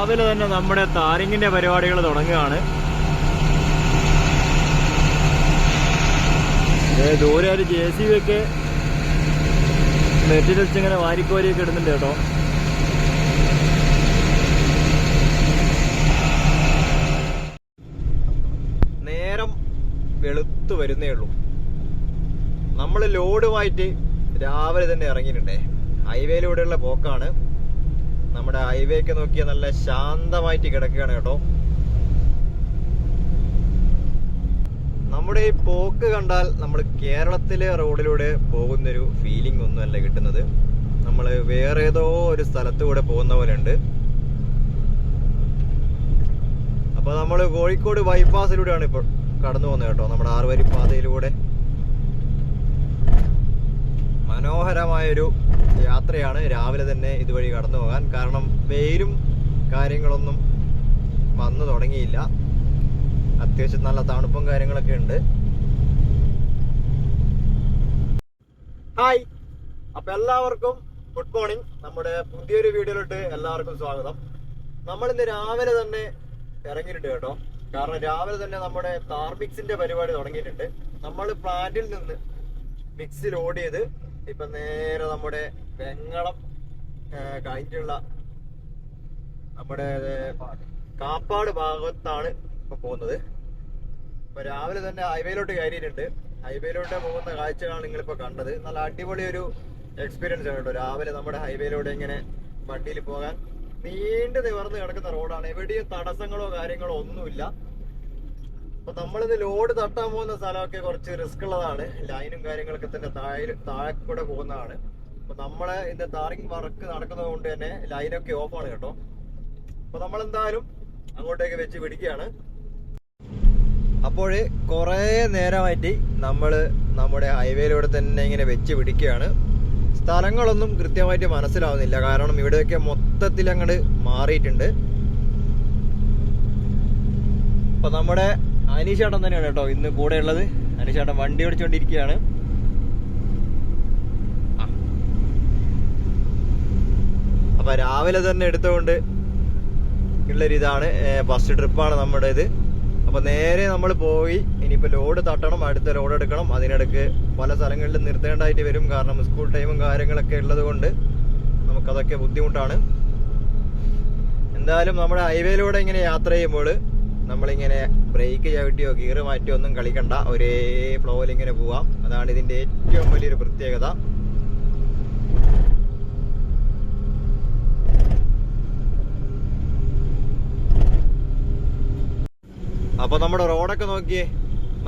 രാവിലെ തന്നെ നമ്മുടെ താരിങ്ങിന്റെ പരിപാടികൾ തുടങ്ങുകയാണ്. ദൂരെ ഒരു JCB ഒക്കെ നെറ്റിൽ വെച്ചിങ്ങനെ വാരിക്കോരിയൊക്കെ ഇടുന്നുണ്ട് കേട്ടോ. നേരം വെളുത്തു വരുന്നേ ഉള്ളൂ. നമ്മൾ ലോഡുമായിട്ട് രാവിലെ തന്നെ ഇറങ്ങിയിട്ടുണ്ടേ. ഹൈവേയിലൂടെയുള്ള പോക്കാണ്. നമ്മുടെ ഹൈവേ ഒക്കെ നോക്കിയാൽ നല്ല ശാന്തമായിട്ട് കിടക്കുകയാണ് കേട്ടോ. നമ്മുടെ ഈ പോക്ക് കണ്ടാൽ നമ്മൾ കേരളത്തിലെ റോഡിലൂടെ പോകുന്നൊരു ഫീലിംഗ് ഒന്നുമല്ല കിട്ടുന്നത്. നമ്മൾ വേറെ ഏതോ ഒരു സ്ഥലത്തൂടെ പോകുന്ന പോലെ ഉണ്ട്. അപ്പൊ നമ്മൾ കോഴിക്കോട് ബൈപ്പാസിലൂടെയാണ് ഇപ്പോൾ കടന്നു പോകുന്നത് കേട്ടോ. നമ്മുടെ 6 വരി പാതയിലൂടെ മനോഹരമായൊരു യാത്രയാണ് രാവിലെ തന്നെ ഇതുവഴി കടന്നു പോകാൻ. കാരണം വെയിലും കാര്യങ്ങളൊന്നും വന്നു തുടങ്ങിയില്ല. അത്യാവശ്യം നല്ല തണുപ്പും കാര്യങ്ങളൊക്കെ ഉണ്ട്. ഹായ്, അപ്പൊ എല്ലാവർക്കും ഗുഡ് മോർണിംഗ്. നമ്മുടെ പുതിയൊരു വീഡിയോയിലോട്ട് എല്ലാവർക്കും സ്വാഗതം. നമ്മളിന്ന് രാവിലെ തന്നെ ഇറങ്ങിയിട്ടുണ്ട് കേട്ടോ. കാരണം രാവിലെ തന്നെ നമ്മുടെ താർ മിക്സിന്റെ പരിപാടി തുടങ്ങിയിട്ടുണ്ട്. നമ്മൾ പ്ലാന്റിൽ നിന്ന് മിക്സി ലോഡ് ചെയ്ത് ഇപ്പൊ നേരെ നമ്മുടെ വെങ്ങളം കഴിഞ്ഞുള്ള നമ്മുടെ കാപ്പാട് ഭാഗത്താണ് ഇപ്പൊ പോകുന്നത്. ഇപ്പൊ രാവിലെ തന്നെ ഹൈവേയിലോട്ട് കയറിയിട്ടുണ്ട്. ഹൈവേയിലോട്ട് പോകുന്ന കാഴ്ചകളാണ് നിങ്ങളിപ്പോ കണ്ടത്. നല്ല അടിപൊളി ഒരു എക്സ്പീരിയൻസ് ആണ് കേട്ടോ. രാവിലെ നമ്മുടെ ഹൈവേയിലൂടെ ഇങ്ങനെ വണ്ടിയിൽ പോകാൻ നീണ്ടു നിവർന്ന് കിടക്കുന്ന റോഡാണ്. എവിടെയും തടസ്സങ്ങളോ കാര്യങ്ങളോ ഒന്നുമില്ല. അപ്പൊ നമ്മളിത് ലോഡ് തട്ടാൻ പോകുന്ന സ്ഥലമൊക്കെ കുറച്ച് റിസ്ക് ഉള്ളതാണ്. ലൈനും കാര്യങ്ങളൊക്കെ തന്നെ താഴെ കൂടെ പോകുന്നതാണ്. അപ്പൊ നമ്മളെ ഇന്ന് താറിങ് വർക്ക് നടക്കുന്നത് കൊണ്ട് തന്നെ ലൈനൊക്കെ ഓഫാണ് കേട്ടോ. അപ്പൊ നമ്മളെന്തായാലും അങ്ങോട്ടേക്ക് വെച്ച് പിടിക്കുകയാണ്. അപ്പോഴ് കുറെ നേരമായിട്ട് നമ്മള് നമ്മുടെ ഹൈവേയിലൂടെ തന്നെ ഇങ്ങനെ വെച്ച് പിടിക്കുകയാണ്. സ്ഥലങ്ങളൊന്നും കൃത്യമായിട്ട് മനസ്സിലാവുന്നില്ല. കാരണം ഇവിടെയൊക്കെ മൊത്തത്തിൽ അങ്ങോട്ട് മാറിയിട്ടുണ്ട്. അപ്പൊ നമ്മുടെ അനീഷേട്ടൻ തന്നെയാണ് കേട്ടോ ഇന്ന് കൂടെ ഉള്ളത്. അനീഷേട്ടൻ വണ്ടി ഓടിച്ചുകൊണ്ടിരിക്കുകയാണ്. അപ്പൊ രാവിലെ തന്നെ എടുത്തുകൊണ്ട് ഉള്ളൊരിതാണ്. ഫസ്റ്റ് ട്രിപ്പാണ് നമ്മുടെ ഇത്. അപ്പൊ നേരെ നമ്മൾ പോയി ഇനിയിപ്പോ ലോഡ് തട്ടണം, അടുത്ത ലോഡ് എടുക്കണം. അതിനിടയ്ക്ക് പല സ്ഥലങ്ങളിലും നിർത്തേണ്ടതായിട്ട് വരും. കാരണം സ്കൂൾ ടൈമും കാര്യങ്ങളൊക്കെ ഉള്ളത് കൊണ്ട് നമുക്കതൊക്കെ ബുദ്ധിമുട്ടാണ്. എന്തായാലും നമ്മുടെ ഹൈവേയിലൂടെ ഇങ്ങനെ യാത്ര ചെയ്യുമ്പോൾ നമ്മളിങ്ങനെ ബ്രേക്ക് ചവിട്ടിയോ ഗിയർ മാറ്റിയോ ഒന്നും കളിക്കണ്ട. ഒരേ ഫ്ലോയിൽ ഇങ്ങനെ പോവാം. അതാണ് ഇതിന്റെ ഏറ്റവും വലിയൊരു പ്രത്യേകത. അപ്പൊ നമ്മുടെ റോഡൊക്കെ നോക്കിയേ,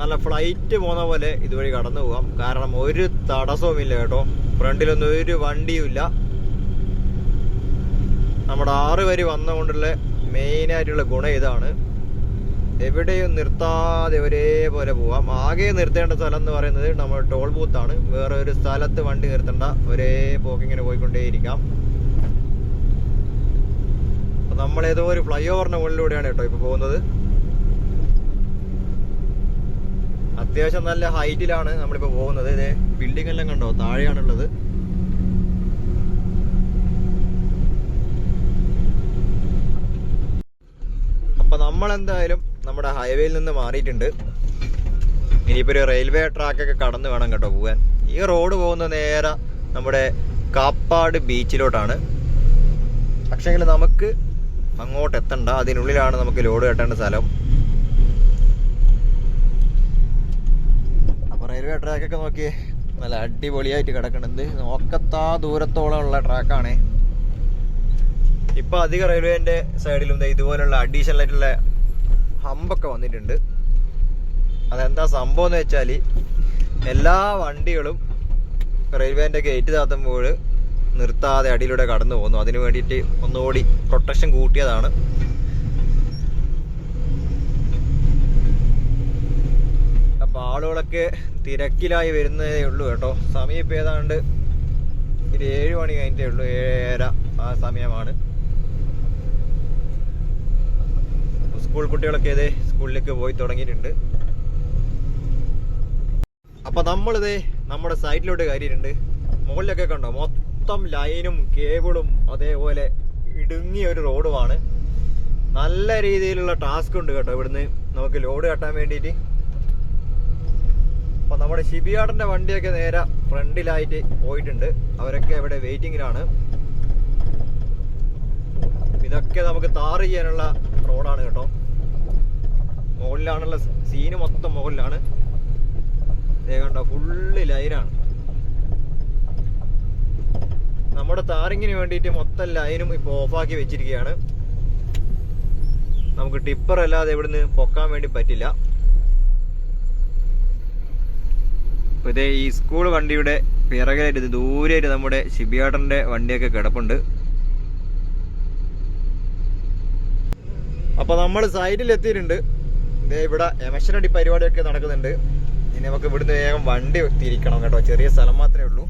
നല്ല ഫ്ലൈറ്റ് പോകുന്ന പോലെ ഇതുവഴി കടന്നു പോവാം. കാരണം ഒരു തടസ്സവും ഇല്ല കേട്ടോ. ഫ്രണ്ടിലൊന്നും ഒരു വണ്ടിയും ഇല്ല. നമ്മുടെ 6 വരി വന്നുകൊണ്ടുള്ള മെയിനായിട്ടുള്ള ഗുണം ഇതാണ്. എവിടെയും നിർത്താതെ ഒരേപോലെ പോവാം. ആകെ നിർത്തേണ്ട സ്ഥലം എന്ന് പറയുന്നത് നമ്മുടെ ടോൾ ബൂത്താണ്. വേറെ ഒരു സ്ഥലത്ത് വണ്ടി നിർത്തേണ്ട. ഒരേ പോക്കിങ്ങനെ പോയിക്കൊണ്ടേയിരിക്കാം. അപ്പൊ നമ്മൾ ഏതോ ഒരു ഫ്ലൈ ഓവറിന്റെ മുകളിലൂടെയാണ് കേട്ടോ ഇപ്പൊ പോകുന്നത്. അത്യാവശ്യം നല്ല ഹൈറ്റിലാണ് നമ്മളിപ്പോ പോകുന്നത്. ഇതേ ബിൽഡിംഗ് എല്ലാം കണ്ടോ, താഴെയാണുള്ളത്. അപ്പൊ നമ്മളെന്തായാലും നമ്മുടെ ഹൈവേയിൽ നിന്ന് മാറിയിട്ടുണ്ട്. ഇനിയിപ്പോ ഒരു റെയിൽവേ ട്രാക്കൊക്കെ കടന്നു വേണം കേട്ടോ പോകാൻ. ഈ റോഡ് പോകുന്ന നേരെ നമ്മുടെ കാപ്പാട് ബീച്ചിലോട്ടാണ്. പക്ഷെങ്കിൽ നമുക്ക് അങ്ങോട്ട് എത്തണ്ട. അതിനുള്ളിലാണ് നമുക്ക് ലോഡ് കെട്ടേണ്ട സ്ഥലം. അപ്പൊ റെയിൽവേ ട്രാക്കൊക്കെ നോക്കിയേ, നല്ല അടിപൊളിയായിട്ട് കിടക്കണത്. നോക്കത്താ ദൂരത്തോളം ഉള്ള ട്രാക്കാണ്. ഇപ്പൊ അധിക റെയിൽവേന്റെ സൈഡിലും ഇതുപോലുള്ള അഡീഷണൽ ആയിട്ടുള്ള ഹമ്പൊക്കെ വന്നിട്ടുണ്ട്. അതെന്താ സംഭവം എന്ന് വെച്ചാൽ എല്ലാ വണ്ടികളും റെയിൽവേന്റെ ഗേറ്റ് താത്തുമ്പോൾ നിർത്താതെ അടിയിലൂടെ കടന്നു പോകുന്നു. അതിനു വേണ്ടിയിട്ട് ഒന്നുകൂടി പ്രൊട്ടക്ഷൻ കൂട്ടിയതാണ്. അപ്പൊ ആളുകളൊക്കെ തിരക്കിലായി വരുന്നതേ ഉള്ളൂ കേട്ടോ. സമയം ഇപ്പം ഏതാണ്ട് ഒരു 7 മണി കഴിഞ്ഞിട്ടേ ഉള്ളൂ. 7:30 ആ സമയമാണ്. സ്കൂൾ കുട്ടികളൊക്കെ ഇതേ സ്കൂളിലേക്ക് പോയി തുടങ്ങിയിട്ടുണ്ട്. അപ്പൊ നമ്മളിതേ നമ്മുടെ സൈഡിലോട്ട് കയറിയിട്ടുണ്ട്. മുകളിലൊക്കെ കണ്ടോ, മൊത്തം ലൈനും കേബിളും അതേപോലെ ഇടുങ്ങിയ ഒരു റോഡുമാണ്. നല്ല രീതിയിലുള്ള ടാസ്ക് ഉണ്ട് കേട്ടോ ഇവിടുന്ന് നമുക്ക് ലോഡ് കെട്ടാൻ വേണ്ടിയിട്ട്. അപ്പൊ നമ്മുടെ ഷിബിയാടന്റെ വണ്ടിയൊക്കെ നേരെ ഫ്രണ്ടിലായിട്ട് പോയിട്ടുണ്ട്. അവരൊക്കെ ഇവിടെ വെയിറ്റിങ്ങിലാണ്. ഇതൊക്കെ നമുക്ക് താർ ചെയ്യാനുള്ള റോഡാണ് കേട്ടോ. മുകളിലാണുള്ള സീന് മൊത്തം മുകളിലാണ്. കണ്ടോ ഫുള്ള് ലൈനാണ്. നമ്മുടെ താറിങ്ങിന് വേണ്ടിയിട്ട് മൊത്തം ലൈനും ഇപ്പോൾ ഓഫാക്കി വെച്ചിരിക്കുകയാണ്. നമുക്ക് ടിപ്പർ അല്ലാതെ ഇവിടുന്ന് പൊക്കാൻ വേണ്ടി പറ്റില്ല. അപ്പോൾ ഇതേ ഈ സ്കൂൾ വണ്ടിയുടെ പിറകിലായിട്ട് ഇത് ദൂരെയായിട്ട് നമ്മുടെ ഷിബിയാടന്റെ വണ്ടിയൊക്കെ കിടപ്പുണ്ട്. അപ്പോൾ നമ്മൾ സൈഡിൽ എത്തിയിട്ടുണ്ട്. ഇതേ ഇവിടെ എമഷനടി പരിപാടിയൊക്കെ നടക്കുന്നുണ്ട്. ഇനി നമുക്ക് ഇവിടുന്ന് വേഗം വണ്ടി തിരിക്കണം കേട്ടോ. ചെറിയ സ്ഥലം മാത്രമേ ഉള്ളൂ.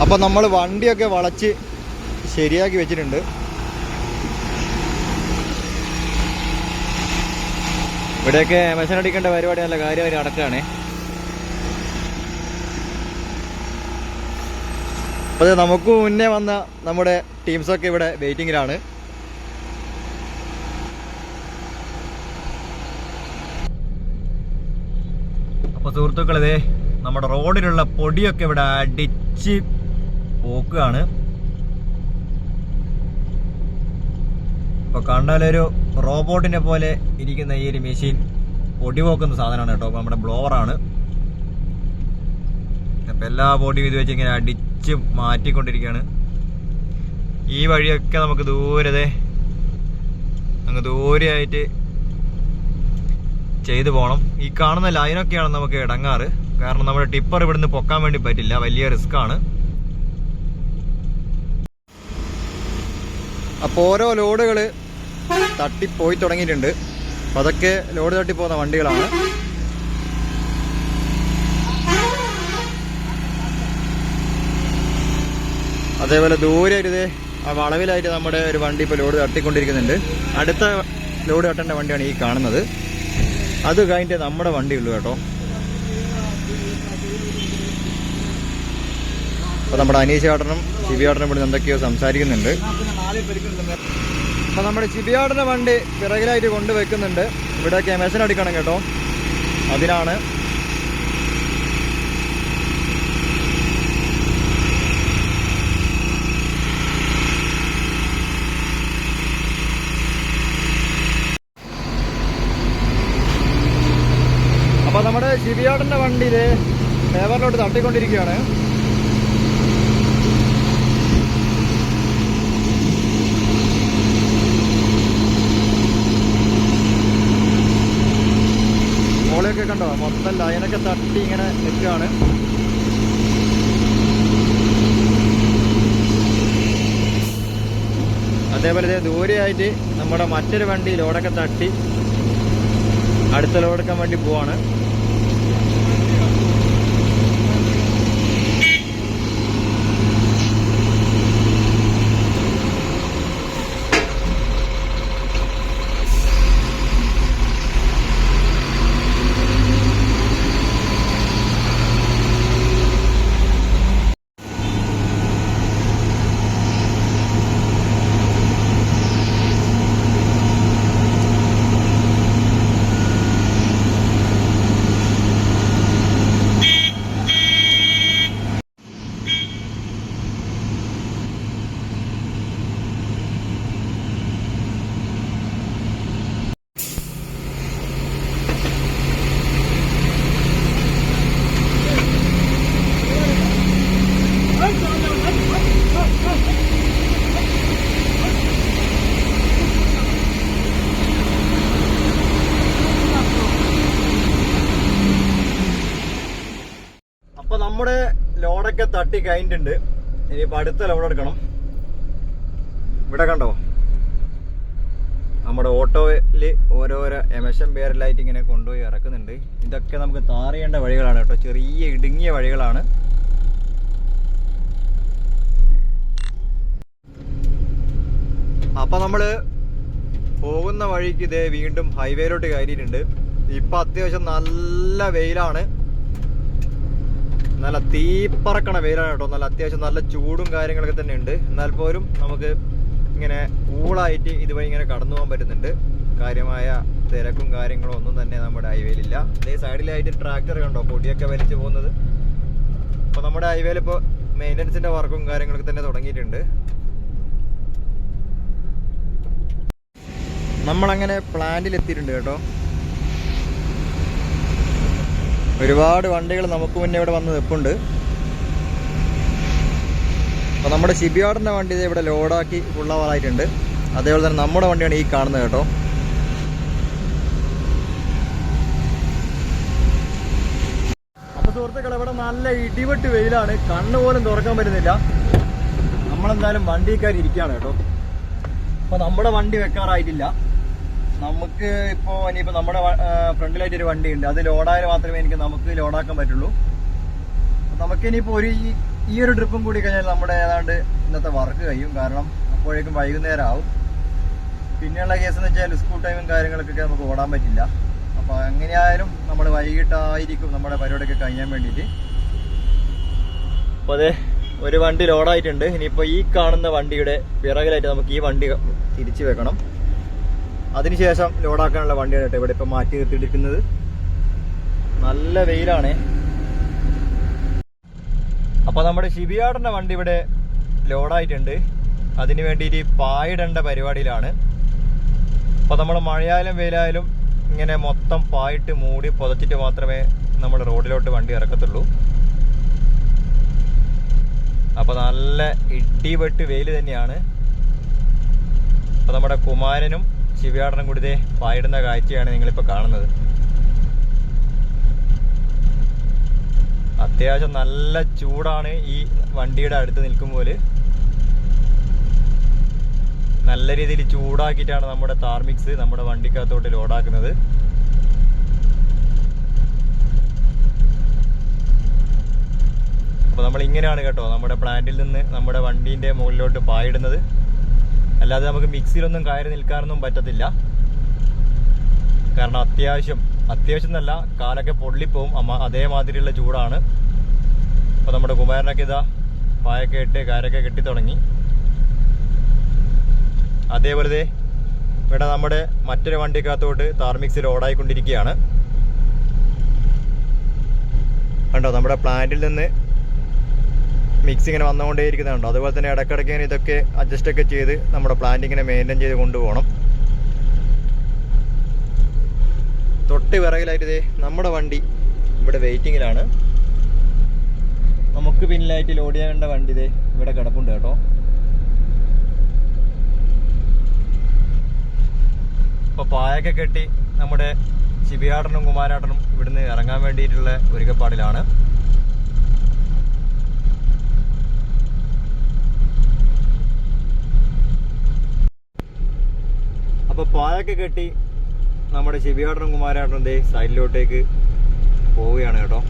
അപ്പോൾ നമ്മൾ വണ്ടിയൊക്കെ വളച്ച് ശരിയാക്കി വെച്ചിട്ടുണ്ട്. ഇവിടെയൊക്കെ മെഷീൻ അടിക്കേണ്ട പരിപാടി നല്ല കാര്യമായി നടക്കുകയാണ്. അപ്പോൾ നമുക്ക് മുന്നേ വന്ന നമ്മുടെ ടീംസൊക്കെ ഇവിടെ വെയിറ്റിങ്ങിലാണ്. അപ്പോൾ സുഹൃത്തുക്കളെ, നമ്മുടെ റോഡിലുള്ള പൊടിയൊക്കെ ഇവിടെ അടിച്ച് പോക്കുകയാണ്. ഇപ്പൊ കണ്ടാലൊരു റോബോട്ടിനെ പോലെ ഇരിക്കുന്ന ഈ ഒരു മെഷീൻ പൊടി പോക്കുന്ന സാധനമാണ് കേട്ടോ. നമ്മുടെ ബ്ലോവറാണ്. അപ്പൊ എല്ലാ പൊടിയും ഇത് വെച്ച് ഇങ്ങനെ അടിച്ച് മാറ്റിക്കൊണ്ടിരിക്കുകയാണ്. ഈ വഴിയൊക്കെ നമുക്ക് ദൂരതെ അങ്ങ് ദൂരെയായിട്ട് ചെയ്തു പോകണം. ഈ കാണുന്ന ലൈനൊക്കെയാണ് നമുക്ക് ഇടങ്ങാറ്. കാരണം നമ്മുടെ ടിപ്പർ ഇവിടുന്ന് പൊക്കാൻ വേണ്ടി പറ്റില്ല, വലിയ റിസ്ക് ആണ്. അപ്പോൾ ഓരോ ലോഡുകൾ തട്ടിപ്പോയി തുടങ്ങിയിട്ടുണ്ട്. അപ്പം അതൊക്കെ ലോഡ് തട്ടിപ്പോകുന്ന വണ്ടികളാണ്. അതേപോലെ ദൂരെയായിട്ട് ആ വളവിലായിട്ട് നമ്മുടെ ഒരു വണ്ടി ഇപ്പോൾ ലോഡ് തട്ടിക്കൊണ്ടിരിക്കുന്നുണ്ട്. അടുത്ത ലോഡ് തട്ടേണ്ട വണ്ടിയാണ് ഈ കാണുന്നത്. അത് കഴിഞ്ഞിട്ട് നമ്മുടെ വണ്ടി ഉള്ളൂ കേട്ടോ. അപ്പോൾ നമ്മുടെ അനീഷ് ചേട്ടനും ഷിബിയാടനും ഇവിടെ എന്തൊക്കെയോ സംസാരിക്കുന്നുണ്ട്. അപ്പോൾ നമ്മുടെ ഷിബിയാടൻ്റെ വണ്ടി പിറകിലായിട്ട് കൊണ്ടുവെക്കുന്നുണ്ട്. ഇവിടെയൊക്കെ മെഷീൻ അടിക്കണം കേട്ടോ, അതിനാണ്. അപ്പോൾ നമ്മുടെ ഷിബിയാടൻ്റെ വണ്ടിയിൽ ഫേവറിലോട്ട് തട്ടിക്കൊണ്ടിരിക്കുകയാണ്. മോളെയൊക്കെ കണ്ടോ, മൊത്തം ലൈനൊക്കെ തട്ടി ഇങ്ങനെ നിൽക്കുകയാണ്. അതേപോലെ ദൂരെയായിട്ട് നമ്മുടെ മറ്റൊരു വണ്ടി ലോഡൊക്കെ തട്ടി അടുത്ത ലോഡെടുക്കാൻ വേണ്ടി പോവാണ്. അപ്പൊ നമ്മുടെ ലോഡൊക്കെ തട്ടി കഴിഞ്ഞിട്ടുണ്ട്. ഇനിയിപ്പോ അടുത്ത ലോഡ് എടുക്കണം. ഇവിടെ കണ്ടോ, നമ്മുടെ ഓട്ടോയിൽ ഓരോരോ എമഷൻ പേരിലായിട്ട് ഇങ്ങനെ കൊണ്ടുപോയി ഇറക്കുന്നുണ്ട്. ഇതൊക്കെ നമുക്ക് ടാർ ചെയ്യേണ്ട വഴികളാണ് കേട്ടോ, ചെറിയ ഇടുങ്ങിയ വഴികളാണ്. അപ്പം നമ്മൾ പോകുന്ന വഴിക്ക് ഇതേ വീണ്ടും ഹൈവേയിലോട്ട് കയറിയിട്ടുണ്ട്. ഇപ്പം അത്യാവശ്യം നല്ല വെയിലാണ്, നല്ല തീപ്പറക്കണ വെയിലാണ് കേട്ടോ. നല്ല അത്യാവശ്യം നല്ല ചൂടും കാര്യങ്ങളൊക്കെ തന്നെ ഉണ്ട്. എന്നാൽ പോലും നമുക്ക് ഇങ്ങനെ കൂളായിട്ട് ഇതുവഴി ഇങ്ങനെ കടന്നു പോകാൻ പറ്റുന്നുണ്ട്. കാര്യമായ തിരക്കും കാര്യങ്ങളും ഒന്നും തന്നെ നമ്മുടെ ഹൈവേയിലില്ല. ഇതേ സൈഡിലായിട്ട് ട്രാക്ടർ കണ്ടോ പൊടിയൊക്കെ വലിച്ചു പോകുന്നത്. അപ്പോൾ നമ്മുടെ ഹൈവേയിൽ ഇപ്പോൾ മെയിൻ്റനൻസിൻ്റെ വർക്കും കാര്യങ്ങളൊക്കെ തന്നെ തുടങ്ങിയിട്ടുണ്ട്. നമ്മളങ്ങനെ പ്ലാന്റിൽ എത്തിയിട്ടുണ്ട് കേട്ടോ. ഒരുപാട് വണ്ടികൾ നമുക്ക് മുന്നേ ഇവിടെ വന്ന് നിൽപ്പുണ്ട്. അപ്പോൾ നമ്മുടെ ഷിപ്പ്യാർഡിൻ്റെ വണ്ടി ഇത് ഇവിടെ ലോഡാക്കി ഫുള്ളാവാറായിട്ടുണ്ട്. അതേപോലെ തന്നെ നമ്മുടെ വണ്ടിയാണ് ഈ കാണുന്നത് കേട്ടോ. അപ്പോൾ സുഹൃത്തുക്കളെ, ഇവിടെ നല്ല ഇടിവെട്ട് വെയിലാണ്, കണ്ണ് പോലും തുറക്കാൻ പറ്റുന്നില്ല. നമ്മളെന്തായാലും വണ്ടിക്കാർ ഇരിക്കുകയാണ് കേട്ടോ. അപ്പോൾ നമ്മുടെ വണ്ടി വെക്കാറായിട്ടില്ല. നമുക്ക് ഇപ്പോൾ ഇനിയിപ്പോൾ നമ്മുടെ ഫ്രണ്ടിലായിട്ടൊരു വണ്ടിയുണ്ട്, അത് ലോഡായാൽ മാത്രമേ നമുക്ക് ലോഡാക്കാൻ പറ്റുള്ളൂ. നമുക്കിനിയിപ്പോൾ ഈ ഒരു ട്രിപ്പും കൂടി കഴിഞ്ഞാൽ നമ്മുടെ ഏതാണ്ട് ഇന്നത്തെ വർക്ക് കഴിയും. കാരണം അപ്പോഴേക്കും വൈകുന്നേരം ആവും. പിന്നെയുള്ള കേസ് എന്ന് വെച്ചാൽ സ്കൂൾ ടൈമും കാര്യങ്ങളൊക്കെ നമുക്ക് ഓടാൻ പറ്റില്ല. അപ്പോൾ എങ്ങനെയായാലും നമ്മൾ വൈകിട്ടായിരിക്കും നമ്മുടെ പരിപാടിയൊക്കെ കഴിയാൻ വേണ്ടിയിട്ട്. അപ്പോൾ അതെ, ഒരു വണ്ടി ലോഡായിട്ടുണ്ട്. ഇനിയിപ്പോൾ ഈ കാണുന്ന വണ്ടിയുടെ പിറകിലായിട്ട് നമുക്ക് ഈ വണ്ടി തിരിച്ചു വെക്കണം. അതിനുശേഷം ലോഡാക്കാനുള്ള വണ്ടിയാണ് കേട്ടോ ഇവിടെ ഇപ്പം മാറ്റി നിർത്തിയിരിക്കുന്നത്. നല്ല വെയിലാണ്. അപ്പോൾ നമ്മുടെ ഷിപ്പ്യാർഡിൻ്റെ വണ്ടി ഇവിടെ ലോഡായിട്ടുണ്ട്. അതിന് വേണ്ടിയിട്ട് പായിടേണ്ട പരിപാടിയിലാണ്. അപ്പോൾ നമ്മൾ മഴയായാലും വെയിലായാലും ഇങ്ങനെ മൊത്തം പായിട്ട് മൂടി പുതച്ചിട്ട് മാത്രമേ നമ്മൾ റോഡിലോട്ട് വണ്ടി ഇറക്കത്തുള്ളൂ. അപ്പോൾ നല്ല ഇടിവെട്ട് വെയിൽ തന്നെയാണ്. അപ്പോൾ നമ്മുടെ കുമാരനും ഷിപ്പ്യാർഡിനും കൂടി ഇതേ പായിടുന്ന കാഴ്ചയാണ് നിങ്ങളിപ്പോൾ കാണുന്നത്. അത്യാവശ്യം നല്ല ചൂടാണ് ഈ വണ്ടിയുടെ അടുത്ത് നിൽക്കുമ്പോൾ. നല്ല രീതിയിൽ ചൂടാക്കിയിട്ടാണ് നമ്മുടെ താർ മിക്സ് നമ്മുടെ വണ്ടിക്കകത്തോട്ട് ലോഡാക്കുന്നത്. അപ്പോൾ നമ്മൾ ഇങ്ങനെയാണ് കേട്ടോ നമ്മുടെ പ്ലാന്റിൽ നിന്ന് നമ്മുടെ വണ്ടീൻ്റെ മുകളിലോട്ട് പായിടുന്നത്. അല്ലാതെ നമുക്ക് മിക്സിയിലൊന്നും കയറി നിൽക്കാനൊന്നും പറ്റത്തില്ല. കാരണം അത്യാവശ്യം എന്നല്ല, കാലൊക്കെ പൊള്ളിപ്പോവും. അതേമാതിരിയുള്ള ചൂടാണ്. അപ്പോൾ നമ്മുടെ കുമാരനൊക്കെ ഇതാ പായൊക്കെ ഇട്ട് കാരൊക്കെ കെട്ടി തുടങ്ങി. അതേപോലെ ഇവിടെ നമ്മുടെ മറ്റൊരു വണ്ടിക്കകത്തോട്ട് താർ മിക്സ് ലോഡായിക്കൊണ്ടിരിക്കുകയാണ്. കണ്ടോ, നമ്മുടെ പ്ലാന്റിൽ നിന്ന് മിക്സ് ഇങ്ങനെ വന്നുകൊണ്ടേ ഇരിക്കുന്നുണ്ടോ. അതുപോലെ തന്നെ ഇടയ്ക്കിടയ്ക്ക് ഇതൊക്കെ അഡ്ജസ്റ്റൊക്കെ ചെയ്ത് നമ്മുടെ പ്ലാന്റ് ഇങ്ങനെ മെയിൻറ്റെയിൻ ചെയ്ത് കൊണ്ടുപോകണം. തൊട്ട് പിറകിലായിട്ട് നമ്മുടെ വണ്ടി ഇവിടെ വെയിറ്റിങ്ങിലാണ്. നമുക്ക് പിന്നിലായിട്ട് ലോഡ് ചെയ്യേണ്ട വണ്ടി ഇവിടെ കിടപ്പുണ്ട് കേട്ടോ. അപ്പോൾ പായൊക്കെ കെട്ടി നമ്മുടെ ഷിപ്പ്യാർഡിനും കുമാരേട്ടനും ഇവിടുന്ന് ഇറങ്ങാൻ വേണ്ടിയിട്ടുള്ള ഒരുക്കപ്പാടിലാണ്. അപ്പോൾ പായൊക്കെ കെട്ടി നമ്മുടെ ഷിപ്പ്യാർഡിനും കുമാരേട്ടനും സൈഡിലോട്ടേക്ക് പോവുകയാണ് കേട്ടോ.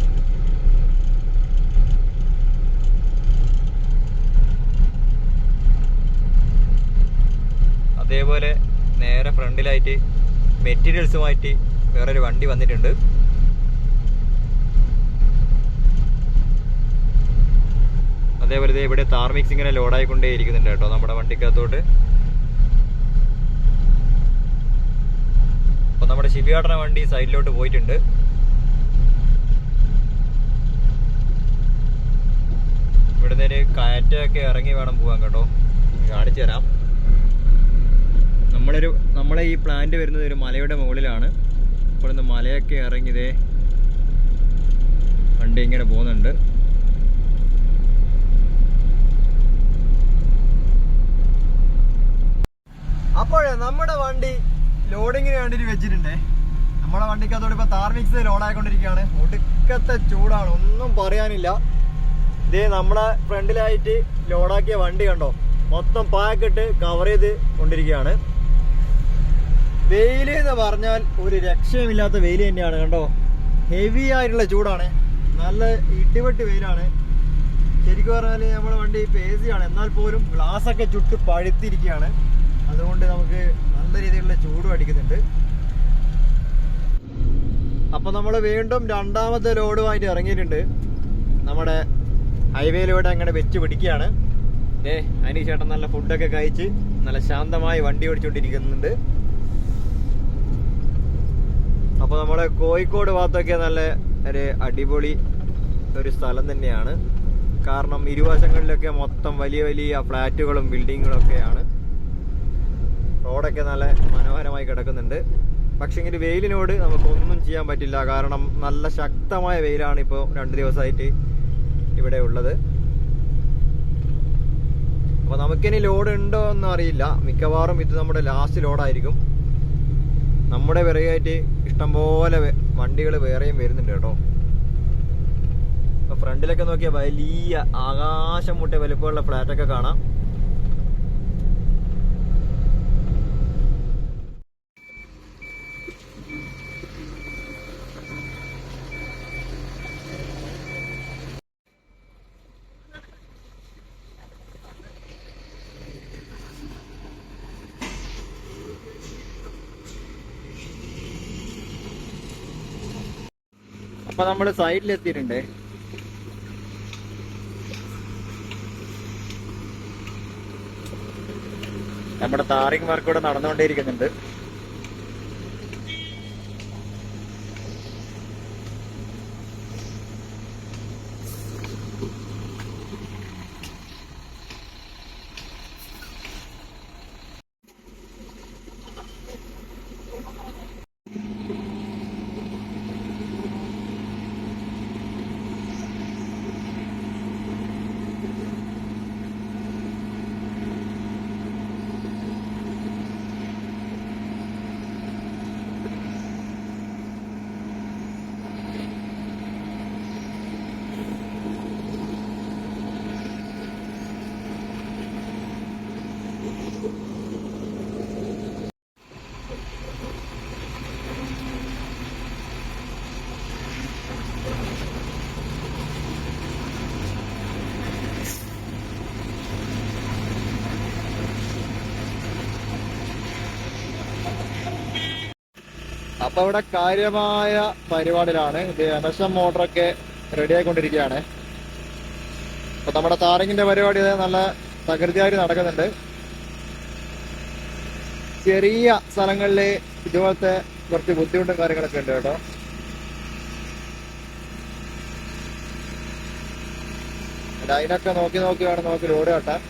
അതേപോലെ നേരെ ഫ്രണ്ടിലായിട്ട് മെറ്റീരിയൽസുമായിട്ട് വേറൊരു വണ്ടി വന്നിട്ടുണ്ട്. അതേപോലെ ഇവിടെ താർ മിക്സ് ഇങ്ങനെ ലോഡായിക്കൊണ്ടേ ഇരിക്കുന്നുണ്ട് കേട്ടോ നമ്മുടെ വണ്ടിക്കകത്തോട്ട്. അപ്പോൾ നമ്മുടെ ഷിപ്പ്യാർഡിൻ്റെ വണ്ടി സൈഡിലോട്ട് പോയിട്ടുണ്ട്. ഇവിടുന്ന് ഒരു കയറ്റമൊക്കെ ഇറങ്ങി വേണം പോകാൻ കേട്ടോ. കാണിച്ചു തരാം. നമ്മളെ ഈ പ്ലാന്റ് വരുന്നത് ഒരു മലയുടെ മുകളിലാണ്. ഇവിടുന്ന് മലയൊക്കെ ഇറങ്ങി വണ്ടി ഇങ്ങനെ പോകുന്നുണ്ട്. അപ്പോഴേ നമ്മുടെ വണ്ടി ലോഡിങ്ങിന് വേണ്ടിയിട്ട് വെച്ചിട്ടുണ്ടേ. നമ്മുടെ വണ്ടിക്കകത്തോട് ഇപ്പോൾ താർ മിക്സ് ലോഡായിക്കൊണ്ടിരിക്കുകയാണ്. ഒടുക്കത്തെ ചൂടാണ്, ഒന്നും പറയാനില്ല. നമ്മളെ ഫ്രണ്ടിലായിട്ട് ലോഡാക്കിയ വണ്ടി കണ്ടോ, മൊത്തം പാക്കിട്ട് കവർ ചെയ്ത് കൊണ്ടിരിക്കുകയാണ്. വെയില് എന്ന് പറഞ്ഞാൽ ഒരു രക്ഷയുമില്ലാത്ത വെയിൽ തന്നെയാണ്. കണ്ടോ, ഹെവി ആയിട്ടുള്ള ചൂടാണ്, നല്ല ഇടിവെട്ട് വെയിലാണ്. ശരിക്കും പറഞ്ഞാൽ നമ്മുടെ വണ്ടി ഇപ്പൊ AC ആണ്, എന്നാൽ പോലും ഗ്ലാസ് ഒക്കെ ചുട്ട് പഴുത്തിരിക്കുകയാണ്. അതുകൊണ്ട് നമുക്ക് നല്ല രീതിയിലുള്ള ചൂടും അടിക്കുന്നുണ്ട്. അപ്പൊ നമ്മൾ വീണ്ടും രണ്ടാമത്തെ ലോഡുമായിട്ട് ഇറങ്ങിയിട്ടുണ്ട്. നമ്മുടെ ഹൈവേയിലൂടെ അങ്ങനെ വെച്ച് പിടിക്കുകയാണ്. അനി ചേട്ടൻ നല്ല ഫുഡൊക്കെ കഴിച്ച് നല്ല ശാന്തമായി വണ്ടി ഓടിച്ചുകൊണ്ടിരിക്കുന്നുണ്ട്. അപ്പൊ നമ്മുടെ കോഴിക്കോട് ഭാഗത്തൊക്കെ നല്ല ഒരു അടിപൊളി ഒരു സ്ഥലം തന്നെയാണ്. കാരണം ഇരുവശങ്ങളിലൊക്കെ മൊത്തം വലിയ വലിയ ഫ്ലാറ്റുകളും ബിൽഡിങ്ങുകളും ഒക്കെയാണ്. റോഡൊക്കെ നല്ല മനോഹരമായി കിടക്കുന്നുണ്ട്. പക്ഷെ ഇങ്ങനെ വെയിലിനോട് നമുക്കൊന്നും ചെയ്യാൻ പറ്റില്ല. കാരണം നല്ല ശക്തമായ വെയിലാണ് ഇപ്പോൾ 2 ദിവസമായിട്ട് ഇവിടെ ഉള്ളത്. അപ്പൊ നമുക്കിനി ലോഡ് ഉണ്ടോ എന്നും അറിയില്ല. മിക്കവാറും ഇത് നമ്മുടെ ലാസ്റ്റ് ലോഡായിരിക്കും. നമ്മുടെ പിറകെയായിട്ട് ഇഷ്ടംപോലെ വണ്ടികൾ വേറെയും വരുന്നുണ്ട് കേട്ടോ. അപ്പൊ ഫ്രണ്ടിലൊക്കെ നോക്കിയാൽ വലിയ ആകാശം മുട്ട വലുപ്പമുള്ള ഫ്ലാറ്റൊക്കെ കാണാം. അപ്പൊ നമ്മള് സൈഡിലെത്തിയിട്ടുണ്ട്. നമ്മുടെ ടാറിംഗ് വർക്ക് ഇവിടെ നടന്നുകൊണ്ടേയിരിക്കുന്നുണ്ട്. അപ്പൊ ഇവിടെ കാര്യമായ പരിപാടിയിലാണ്. ഇത് എമസം മോട്ടറൊക്കെ റെഡി ആയിക്കൊണ്ടിരിക്കുകയാണ്. അപ്പൊ നമ്മുടെ ടാറിങ്ങിന്റെ പരിപാടി നല്ല തകൃതിയായിട്ട് നടക്കുന്നുണ്ട്. ചെറിയ സ്ഥലങ്ങളില് ഇതുപോലത്തെ കുറച്ച് ബുദ്ധിമുട്ടും കാര്യങ്ങളൊക്കെ ഉണ്ട് കേട്ടോ. അതിനൊക്കെ നോക്കി വേണം നമുക്ക് ലോഡ് കട്ടാൻ.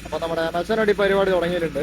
അപ്പൊ നമ്മുടെ മെഷനടി പരിപാടി തുടങ്ങിയിട്ടുണ്ട്.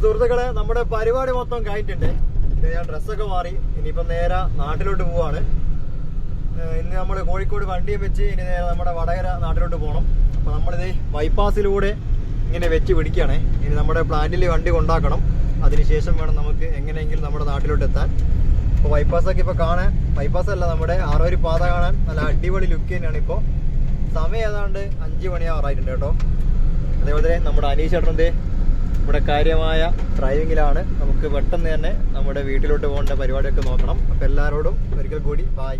സുഹൃത്തുക്കളെ, നമ്മുടെ പരിപാടി മൊത്തം കഴിഞ്ഞിട്ടുണ്ട്. ഇത് ഞാൻ ഡ്രസ്സൊക്കെ മാറി ഇനിയിപ്പം നേരെ നാട്ടിലോട്ട് പോവാണ്. ഇന്ന് നമ്മൾ കോഴിക്കോട് വണ്ടിയും വെച്ച് ഇനി നേരെ നമ്മുടെ വടകര നാട്ടിലോട്ട് പോകണം. അപ്പോൾ നമ്മളിത് ബൈപ്പാസിലൂടെ ഇങ്ങനെ വെച്ച് പിടിക്കുകയാണേ. ഇനി നമ്മുടെ പ്ലാന്റിൽ വണ്ടി കൊണ്ടാക്കണം. അതിനുശേഷം വേണം നമുക്ക് എങ്ങനെയെങ്കിലും നമ്മുടെ നാട്ടിലോട്ട് എത്താൻ. അപ്പോൾ ബൈപ്പാസൊക്കെ ഇപ്പോൾ കാണാൻ, ബൈപ്പാസ് അല്ല, നമ്മുടെ ആറോരി പാത കാണാൻ നല്ല അടിപൊളി ലുക്ക് തന്നെയാണ്. ഇപ്പോൾ സമയം ഏതാണ്ട് 5 മണിയാറായിട്ടുണ്ട് കേട്ടോ. അതേപോലെ തന്നെ നമ്മുടെ അനീഷ് ചേട്ടൻ്റെ ഇവിടെ കാര്യമായ ഡ്രൈവിങ്ങിലാണ്. നമുക്ക് പെട്ടെന്ന് തന്നെ നമ്മുടെ വീട്ടിലോട്ട് പോകേണ്ട പരിപാടിയൊക്കെ നോക്കണം. അപ്പോൾ എല്ലാവരോടും ഒരിക്കൽ കൂടി ബായ്.